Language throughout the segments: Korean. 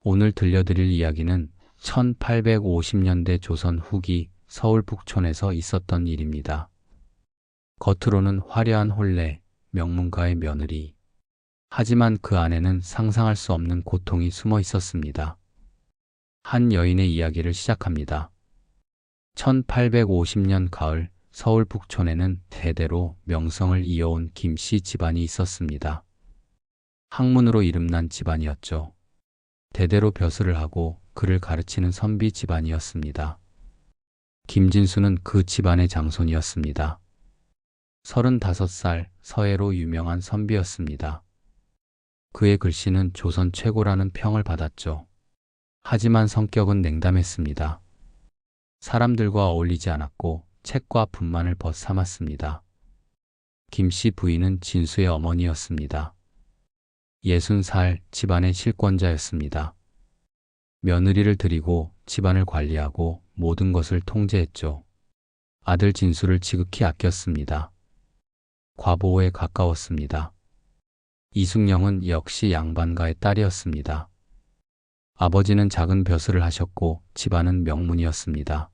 오늘 들려드릴 이야기는 1850년대 조선 후기 서울 북촌에서 있었던 일입니다. 겉으로는 화려한 혼례, 명문가의 며느리. 하지만 그 안에는 상상할 수 없는 고통이 숨어 있었습니다. 한 여인의 이야기를 시작합니다. 1850년 가을 서울 북촌에는 대대로 명성을 이어온 김씨 집안이 있었습니다. 학문으로 이름난 집안이었죠. 대대로 벼슬을 하고 글을 가르치는 선비 집안이었습니다. 김진수는 그 집안의 장손이었습니다. 35살 서예로 유명한 선비였습니다. 그의 글씨는 조선 최고라는 평을 받았죠. 하지만 성격은 냉담했습니다. 사람들과 어울리지 않았고 책과 분만을 벗삼았습니다. 김씨 부인은 진수의 어머니였습니다. 60살 집안의 실권자였습니다. 며느리를 들이고 집안을 관리하고 모든 것을 통제했죠. 아들 진수를 지극히 아꼈습니다. 과보호에 가까웠습니다. 이숙영은 역시 양반가의 딸이었습니다. 아버지는 작은 벼슬을 하셨고 집안은 명문이었습니다.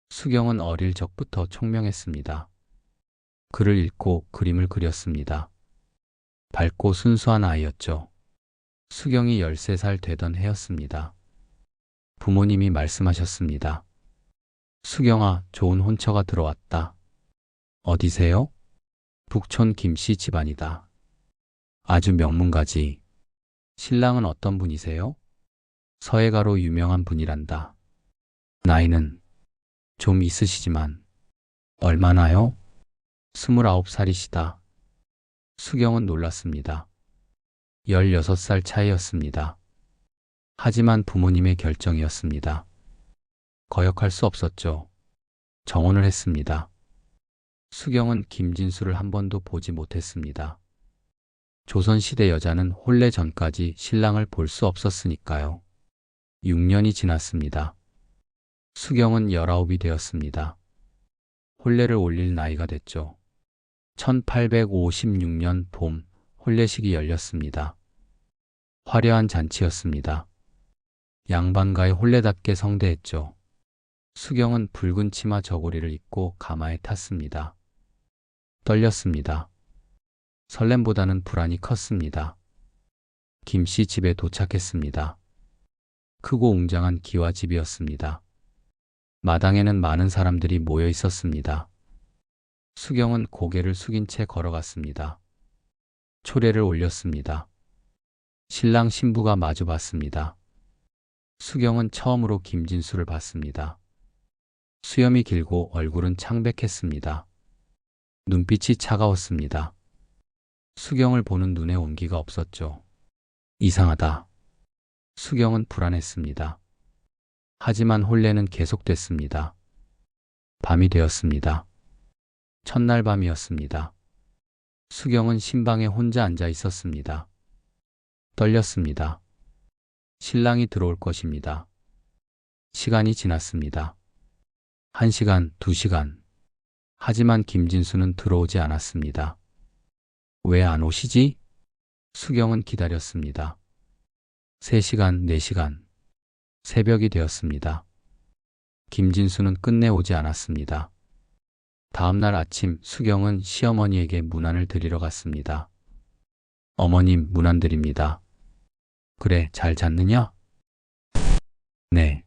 수경은 어릴 적부터 총명했습니다. 글을 읽고 그림을 그렸습니다. 밝고 순수한 아이였죠. 수경이 13살 되던 해였습니다. 부모님이 말씀하셨습니다. 수경아, 좋은 혼처가 들어왔다. 어디세요? 북촌 김씨 집안이다. 아주 명문가지. 신랑은 어떤 분이세요? 서예가로 유명한 분이란다. 나이는 좀 있으시지만 얼마나요? 29살이시다. 수경은 놀랐습니다. 16살 차이였습니다. 하지만 부모님의 결정이었습니다. 거역할 수 없었죠. 정혼을 했습니다. 수경은 김진수를 한 번도 보지 못했습니다. 조선시대 여자는 혼례 전까지 신랑을 볼 수 없었으니까요. 6년이 지났습니다. 수경은 19이 되었습니다. 혼례를 올릴 나이가 됐죠. 1856년 봄 혼례식이 열렸습니다. 화려한 잔치였습니다. 양반가의 혼례답게 성대했죠. 수경은 붉은 치마 저고리를 입고 가마에 탔습니다. 떨렸습니다. 설렘보다는 불안이 컸습니다. 김씨 집에 도착했습니다. 크고 웅장한 기와집이었습니다. 마당에는 많은 사람들이 모여 있었습니다. 수경은 고개를 숙인 채 걸어갔습니다. 초례를 올렸습니다. 신랑 신부가 마주 봤습니다. 수경은 처음으로 김진수를 봤습니다. 수염이 길고 얼굴은 창백했습니다. 눈빛이 차가웠습니다. 수경을 보는 눈에 온기가 없었죠. 이상하다. 수경은 불안했습니다. 하지만 혼례는 계속됐습니다. 밤이 되었습니다. 첫날 밤이었습니다. 수경은 신방에 혼자 앉아 있었습니다. 떨렸습니다. 신랑이 들어올 것입니다. 시간이 지났습니다. 1시간, 2시간. 하지만 김진수는 들어오지 않았습니다. 왜 안 오시지? 수경은 기다렸습니다. 3시간, 4시간. 새벽이 되었습니다. 김진수는 끝내 오지 않았습니다. 다음날 아침 수경은 시어머니에게 문안을 드리러 갔습니다. 어머님, 문안 드립니다. 그래, 잘 잤느냐? 네.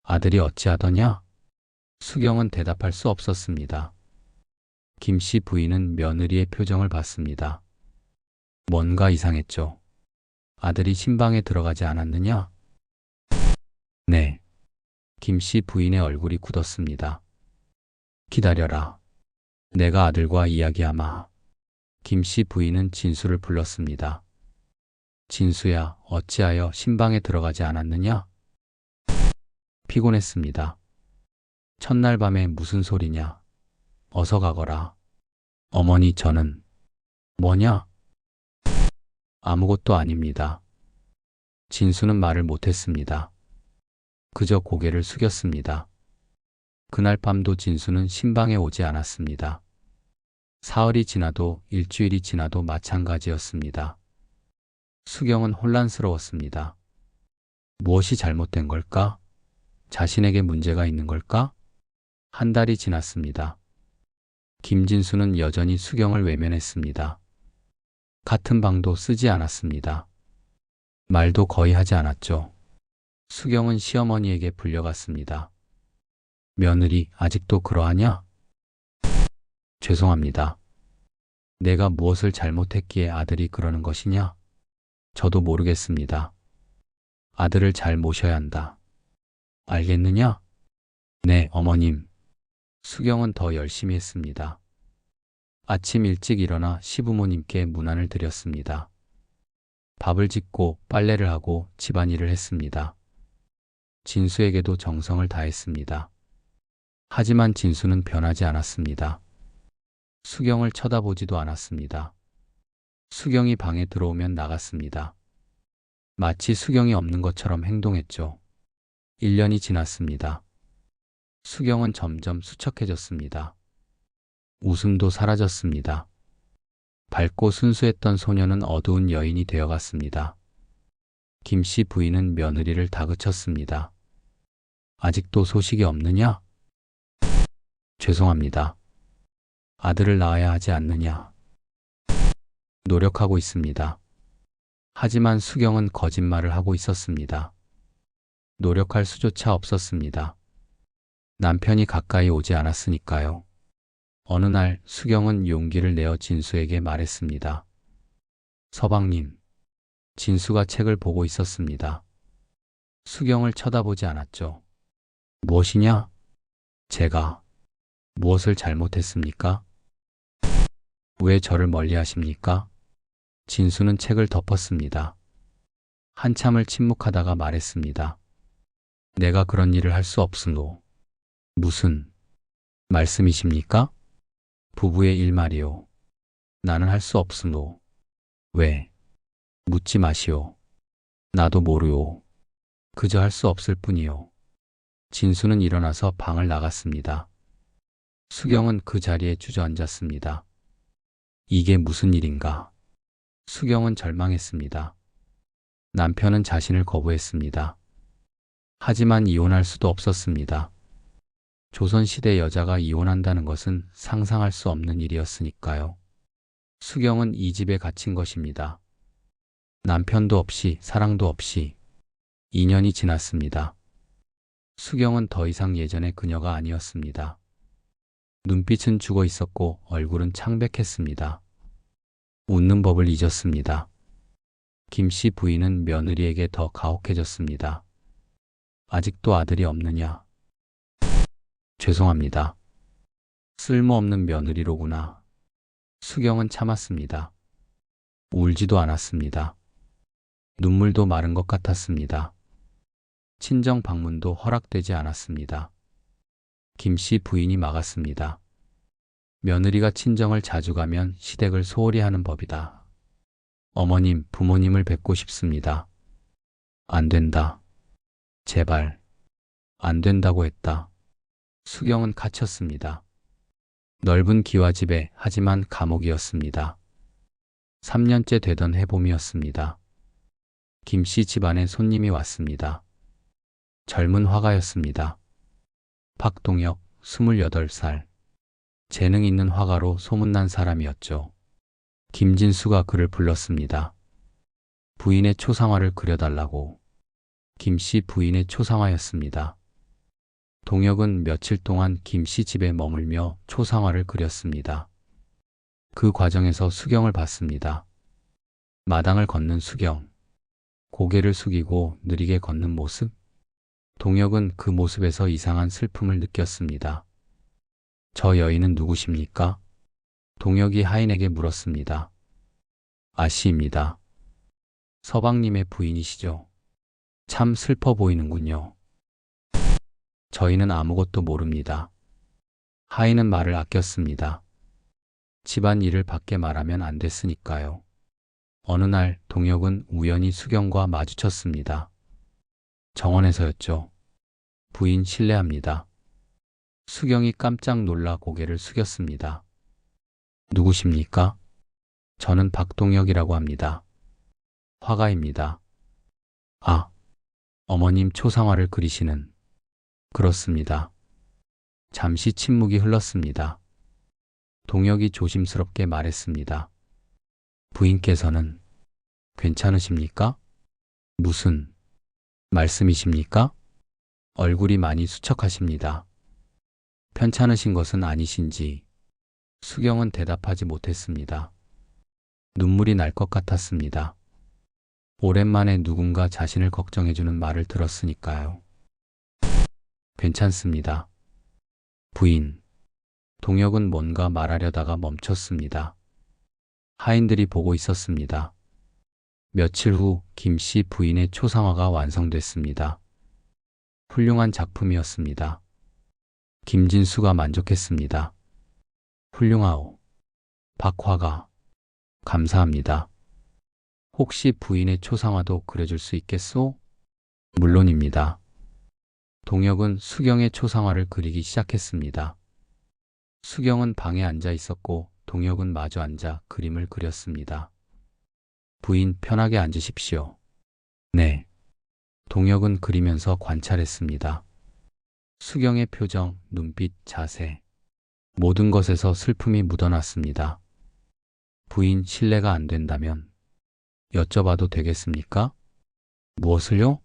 아들이 어찌하더냐? 수경은 대답할 수 없었습니다. 김씨 부인은 며느리의 표정을 봤습니다. 뭔가 이상했죠. 아들이 신방에 들어가지 않았느냐? 네. 김씨 부인의 얼굴이 굳었습니다. 기다려라. 내가 아들과 이야기하마. 김씨 부인은 진수를 불렀습니다. 진수야, 어찌하여 신방에 들어가지 않았느냐? 피곤했습니다. 첫날 밤에 무슨 소리냐? 어서 가거라. 어머니, 저는. 뭐냐? 아무것도 아닙니다. 진수는 말을 못했습니다. 그저 고개를 숙였습니다. 그날 밤도 진수는 신방에 오지 않았습니다. 사흘이 지나도 일주일이 지나도 마찬가지였습니다. 수경은 혼란스러웠습니다. 무엇이 잘못된 걸까? 자신에게 문제가 있는 걸까? 한 달이 지났습니다. 김진수는 여전히 수경을 외면했습니다. 같은 방도 쓰지 않았습니다. 말도 거의 하지 않았죠. 수경은 시어머니에게 불려갔습니다. 며느리, 아직도 그러하냐? 죄송합니다. 내가 무엇을 잘못했기에 아들이 그러는 것이냐? 저도 모르겠습니다. 아들을 잘 모셔야 한다. 알겠느냐? 네, 어머님. 수경은 더 열심히 했습니다. 아침 일찍 일어나 시부모님께 문안을 드렸습니다. 밥을 짓고 빨래를 하고 집안일을 했습니다. 진수에게도 정성을 다했습니다. 하지만 진수는 변하지 않았습니다. 수경을 쳐다보지도 않았습니다. 수경이 방에 들어오면 나갔습니다. 마치 수경이 없는 것처럼 행동했죠. 1년이 지났습니다. 수경은 점점 수척해졌습니다. 웃음도 사라졌습니다. 밝고 순수했던 소녀는 어두운 여인이 되어갔습니다. 김씨 부인은 며느리를 다그쳤습니다. 아직도 소식이 없느냐? 죄송합니다. 아들을 낳아야 하지 않느냐? 노력하고 있습니다. 하지만 수경은 거짓말을 하고 있었습니다. 노력할 수조차 없었습니다. 남편이 가까이 오지 않았으니까요. 어느 날 수경은 용기를 내어 진수에게 말했습니다. 서방님, 진수가 책을 보고 있었습니다. 수경을 쳐다보지 않았죠. 무엇이냐? 제가 무엇을 잘못했습니까? 왜 저를 멀리 하십니까? 진수는 책을 덮었습니다. 한참을 침묵하다가 말했습니다. 내가 그런 일을 할 수 없으노. 무슨 말씀이십니까? 부부의 일말이요. 나는 할 수 없으노. 왜? 묻지 마시오. 나도 모르오. 그저 할 수 없을 뿐이요. 진수는 일어나서 방을 나갔습니다. 수경은 그 자리에 주저앉았습니다. 이게 무슨 일인가? 수경은 절망했습니다. 남편은 자신을 거부했습니다. 하지만 이혼할 수도 없었습니다. 조선시대 여자가 이혼한다는 것은 상상할 수 없는 일이었으니까요. 수경은 이 집에 갇힌 것입니다. 남편도 없이 사랑도 없이 2년이 지났습니다. 수경은 더 이상 예전의 그녀가 아니었습니다. 눈빛은 죽어 있었고 얼굴은 창백했습니다. 웃는 법을 잊었습니다. 김씨 부인은 며느리에게 더 가혹해졌습니다. 아직도 아들이 없느냐? 죄송합니다. 쓸모없는 며느리로구나. 수경은 참았습니다. 울지도 않았습니다. 눈물도 마른 것 같았습니다. 친정 방문도 허락되지 않았습니다. 김씨 부인이 막았습니다. 며느리가 친정을 자주 가면 시댁을 소홀히 하는 법이다. 어머님, 부모님을 뵙고 싶습니다. 안 된다. 제발. 안 된다고 했다. 수경은 갇혔습니다. 넓은 기와집에 하지만 감옥이었습니다. 3년째 되던 해봄이었습니다. 김씨 집안에 손님이 왔습니다. 젊은 화가였습니다. 박동혁, 28살. 재능 있는 화가로 소문난 사람이었죠. 김진수가 그를 불렀습니다. 부인의 초상화를 그려달라고. 김씨 부인의 초상화였습니다. 동혁은 며칠 동안 김씨 집에 머물며 초상화를 그렸습니다. 그 과정에서 수경을 봤습니다. 마당을 걷는 수경. 고개를 숙이고 느리게 걷는 모습. 동혁은 그 모습에서 이상한 슬픔을 느꼈습니다. 저 여인은 누구십니까? 동혁이 하인에게 물었습니다. 아씨입니다. 서방님의 부인이시죠? 참 슬퍼 보이는군요. 저희는 아무것도 모릅니다. 하인은 말을 아꼈습니다. 집안 일을 밖에 말하면 안 됐으니까요. 어느 날 동혁은 우연히 수경과 마주쳤습니다. 정원에서였죠. 부인 실례합니다. 수경이 깜짝 놀라 고개를 숙였습니다. 누구십니까? 저는 박동혁이라고 합니다. 화가입니다. 아, 어머님 초상화를 그리시는. 그렇습니다. 잠시 침묵이 흘렀습니다. 동혁이 조심스럽게 말했습니다. 부인께서는 괜찮으십니까? 무슨 말씀이십니까? 얼굴이 많이 수척하십니다. 편찮으신 것은 아니신지. 수경은 대답하지 못했습니다. 눈물이 날 것 같았습니다. 오랜만에 누군가 자신을 걱정해주는 말을 들었으니까요. 괜찮습니다. 부인. 동혁은 뭔가 말하려다가 멈췄습니다. 하인들이 보고 있었습니다. 며칠 후 김씨 부인의 초상화가 완성됐습니다. 훌륭한 작품이었습니다. 김진수가 만족했습니다. 훌륭하오. 박화가. 감사합니다. 혹시 부인의 초상화도 그려줄 수 있겠소? 물론입니다. 동혁은 수경의 초상화를 그리기 시작했습니다. 수경은 방에 앉아 있었고 동혁은 마주 앉아 그림을 그렸습니다. 부인 편하게 앉으십시오. 네. 동혁은 그리면서 관찰했습니다. 수경의 표정, 눈빛, 자세. 모든 것에서 슬픔이 묻어났습니다. 부인 실례가 안 된다면 여쭤봐도 되겠습니까? 무엇을요?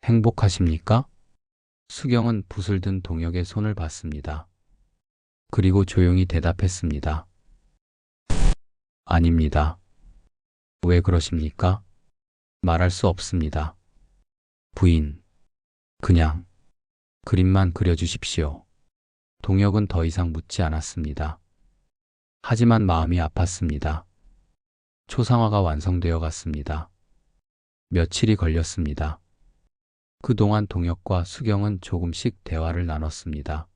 행복하십니까? 수경은 붓을 든 동혁의 손을 봤습니다. 그리고 조용히 대답했습니다. 아닙니다. 왜 그러십니까? 말할 수 없습니다. 부인, 그냥 그림만 그려주십시오. 동혁은 더 이상 묻지 않았습니다. 하지만 마음이 아팠습니다. 초상화가 완성되어 갔습니다. 며칠이 걸렸습니다. 그동안 동혁과 수경은 조금씩 대화를 나눴습니다.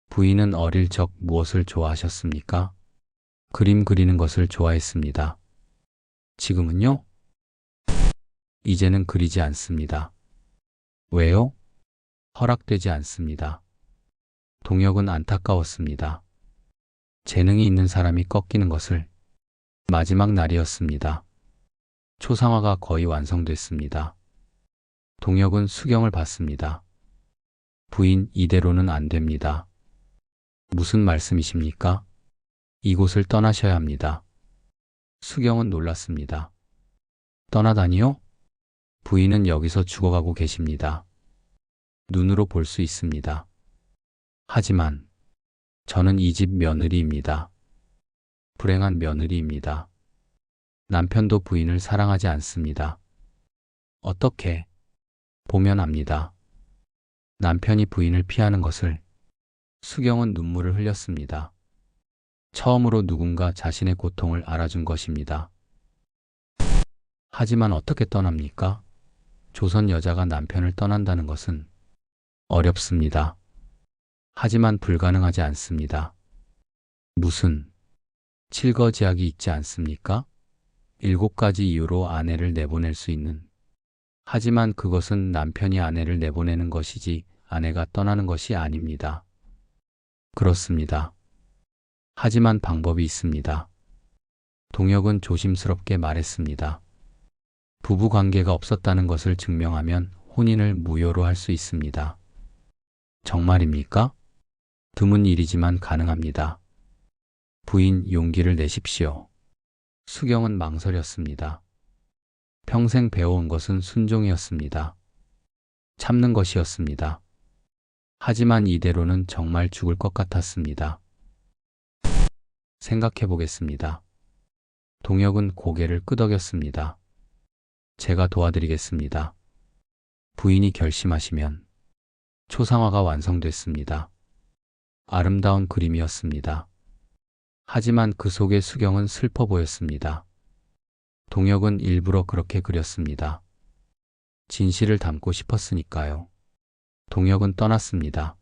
부인은 어릴 적 무엇을 좋아하셨습니까? 그림 그리는 것을 좋아했습니다. 지금은요? 이제는 그리지 않습니다. 왜요? 허락되지 않습니다. 동혁은 안타까웠습니다. 재능이 있는 사람이 꺾이는 것을. 마지막 날이었습니다. 초상화가 거의 완성됐습니다. 동혁은 수경을 봤습니다. 부인, 이대로는 안 됩니다. 무슨 말씀이십니까? 이곳을 떠나셔야 합니다. 수경은 놀랐습니다. 떠나다니요? 부인은 여기서 죽어가고 계십니다. 눈으로 볼 수 있습니다. 하지만 저는 이 집 며느리입니다. 불행한 며느리입니다. 남편도 부인을 사랑하지 않습니다. 어떻게? 보면 압니다. 남편이 부인을 피하는 것을. 수경은 눈물을 흘렸습니다. 처음으로 누군가 자신의 고통을 알아준 것입니다. 하지만 어떻게 떠납니까? 조선 여자가 남편을 떠난다는 것은 어렵습니다. 하지만 불가능하지 않습니다. 무슨 칠거지약이 있지 않습니까? 7가지 이유로 아내를 내보낼 수 있는. 하지만 그것은 남편이 아내를 내보내는 것이지 아내가 떠나는 것이 아닙니다. 그렇습니다. 하지만 방법이 있습니다. 동혁은 조심스럽게 말했습니다. 부부 관계가 없었다는 것을 증명하면 혼인을 무효로 할 수 있습니다. 정말입니까? 드문 일이지만 가능합니다. 부인, 용기를 내십시오. 수경은 망설였습니다. 평생 배워온 것은 순종이었습니다. 참는 것이었습니다. 하지만 이대로는 정말 죽을 것 같았습니다. 생각해 보겠습니다. 동혁은 고개를 끄덕였습니다. 제가 도와드리겠습니다. 부인이 결심하시면. 초상화가 완성됐습니다. 아름다운 그림이었습니다. 하지만 그 속에 수경은 슬퍼 보였습니다. 동혁은 일부러 그렇게 그렸습니다. 진실을 담고 싶었으니까요. 동혁은 떠났습니다.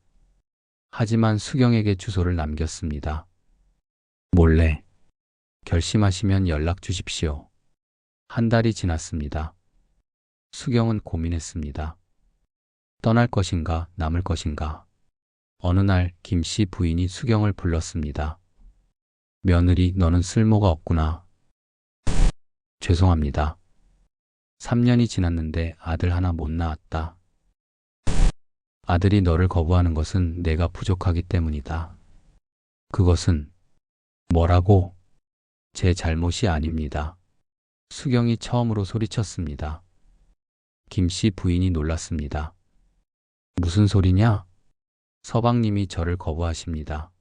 하지만 수경에게 주소를 남겼습니다. 몰래. 결심하시면 연락 주십시오. 한 달이 지났습니다. 수경은 고민했습니다. 떠날 것인가, 남을 것인가. 어느 날 김씨 부인이 수경을 불렀습니다. 며느리, 너는 쓸모가 없구나. 죄송합니다. 3년이 지났는데 아들 하나 못 낳았다. 아들이 너를 거부하는 것은 내가 부족하기 때문이다. 그것은 뭐라고? 제 잘못이 아닙니다. 수경이 처음으로 소리쳤습니다. 김씨 부인이 놀랐습니다. 무슨 소리냐? 서방님이 저를 거부하십니다.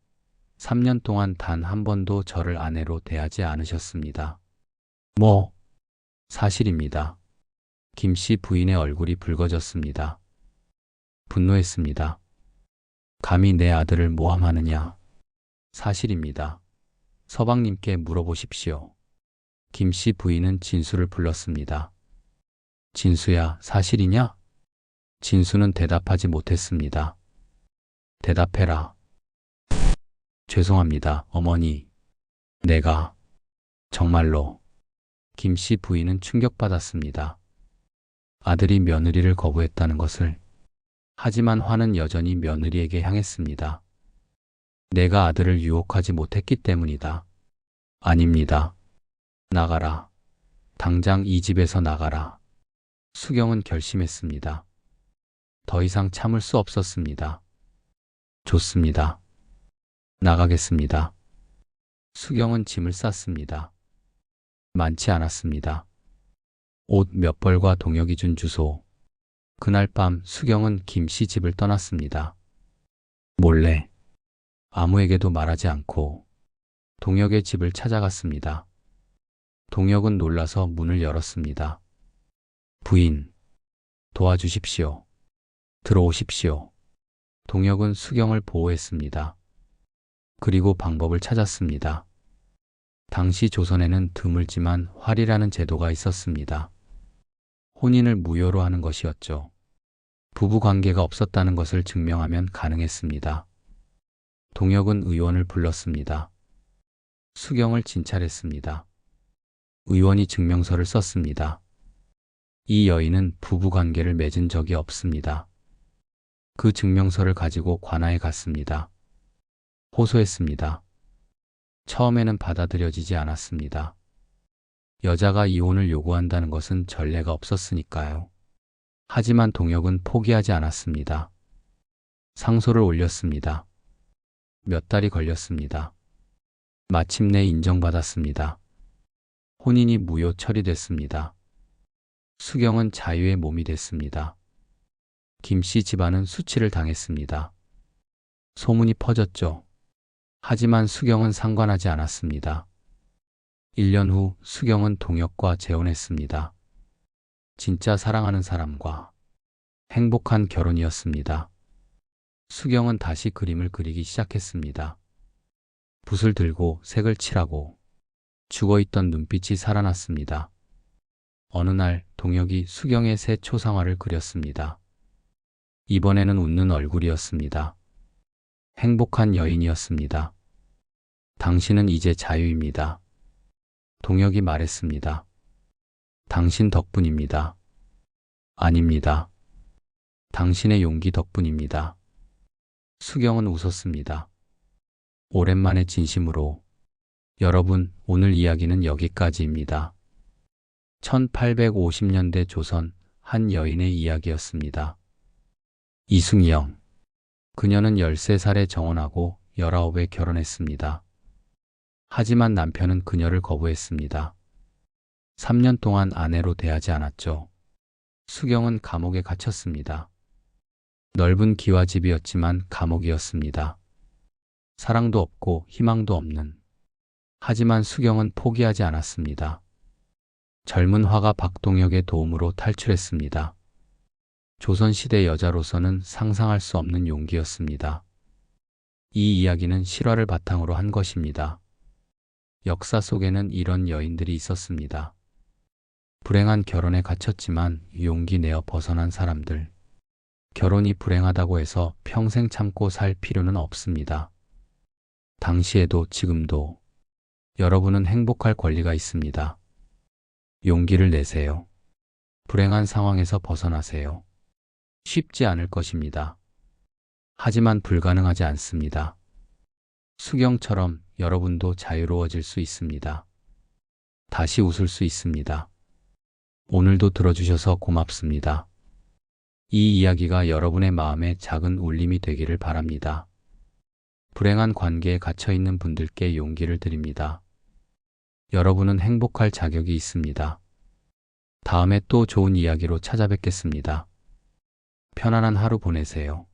3년 동안 단 한 번도 저를 아내로 대하지 않으셨습니다. 뭐? 사실입니다. 김씨 부인의 얼굴이 붉어졌습니다. 분노했습니다. 감히 내 아들을 모함하느냐? 사실입니다. 서방님께 물어보십시오. 김씨 부인은 진수를 불렀습니다. 진수야, 사실이냐? 진수는 대답하지 못했습니다. 대답해라. 죄송합니다, 어머니. 내가 정말로. 김씨 부인은 충격받았습니다. 아들이 며느리를 거부했다는 것을. 하지만 화는 여전히 며느리에게 향했습니다. 내가 아들을 유혹하지 못했기 때문이다. 아닙니다. 나가라. 당장 이 집에서 나가라. 수경은 결심했습니다. 더 이상 참을 수 없었습니다. 좋습니다. 나가겠습니다. 수경은 짐을 쌌습니다. 많지 않았습니다. 옷 몇 벌과 동혁이 준 주소. 그날 밤 수경은 김씨 집을 떠났습니다. 몰래, 아무에게도 말하지 않고 동혁의 집을 찾아갔습니다. 동혁은 놀라서 문을 열었습니다. 부인, 도와주십시오. 들어오십시오. 동혁은 수경을 보호했습니다. 그리고 방법을 찾았습니다. 당시 조선에는 드물지만 활이라는 제도가 있었습니다. 혼인을 무효로 하는 것이었죠. 부부 관계가 없었다는 것을 증명하면 가능했습니다. 동혁은 의원을 불렀습니다. 수경을 진찰했습니다. 의원이 증명서를 썼습니다. 이 여인은 부부 관계를 맺은 적이 없습니다. 그 증명서를 가지고 관아에 갔습니다. 호소했습니다. 처음에는 받아들여지지 않았습니다. 여자가 이혼을 요구한다는 것은 전례가 없었으니까요. 하지만 동혁은 포기하지 않았습니다. 상소를 올렸습니다. 몇 달이 걸렸습니다. 마침내 인정받았습니다. 혼인이 무효 처리됐습니다. 수경은 자유의 몸이 됐습니다. 김씨 집안은 수치를 당했습니다. 소문이 퍼졌죠. 하지만 수경은 상관하지 않았습니다. 1년 후 수경은 동혁과 재혼했습니다. 진짜 사랑하는 사람과 행복한 결혼이었습니다. 수경은 다시 그림을 그리기 시작했습니다. 붓을 들고 색을 칠하고 죽어있던 눈빛이 살아났습니다. 어느 날 동혁이 수경의 새 초상화를 그렸습니다. 이번에는 웃는 얼굴이었습니다. 행복한 여인이었습니다. 당신은 이제 자유입니다. 동혁이 말했습니다. 당신 덕분입니다. 아닙니다. 당신의 용기 덕분입니다. 수경은 웃었습니다. 오랜만에 진심으로. 여러분, 오늘 이야기는 여기까지입니다. 1850년대 조선 한 여인의 이야기였습니다. 이승영. 그녀는 13살에 정혼하고 19에 결혼했습니다. 하지만 남편은 그녀를 거부했습니다. 3년 동안 아내로 대하지 않았죠. 수경은 감옥에 갇혔습니다. 넓은 기와집이었지만 감옥이었습니다. 사랑도 없고 희망도 없는. 하지만 수경은 포기하지 않았습니다. 젊은 화가 박동혁의 도움으로 탈출했습니다. 조선시대 여자로서는 상상할 수 없는 용기였습니다. 이 이야기는 실화를 바탕으로 한 것입니다. 역사 속에는 이런 여인들이 있었습니다. 불행한 결혼에 갇혔지만 용기 내어 벗어난 사람들. 결혼이 불행하다고 해서 평생 참고 살 필요는 없습니다. 당시에도 지금도 여러분은 행복할 권리가 있습니다. 용기를 내세요. 불행한 상황에서 벗어나세요. 쉽지 않을 것입니다. 하지만 불가능하지 않습니다. 수경처럼 여러분도 자유로워질 수 있습니다. 다시 웃을 수 있습니다. 오늘도 들어주셔서 고맙습니다. 이 이야기가 여러분의 마음에 작은 울림이 되기를 바랍니다. 불행한 관계에 갇혀 있는 분들께 용기를 드립니다. 여러분은 행복할 자격이 있습니다. 다음에 또 좋은 이야기로 찾아뵙겠습니다. 편안한 하루 보내세요.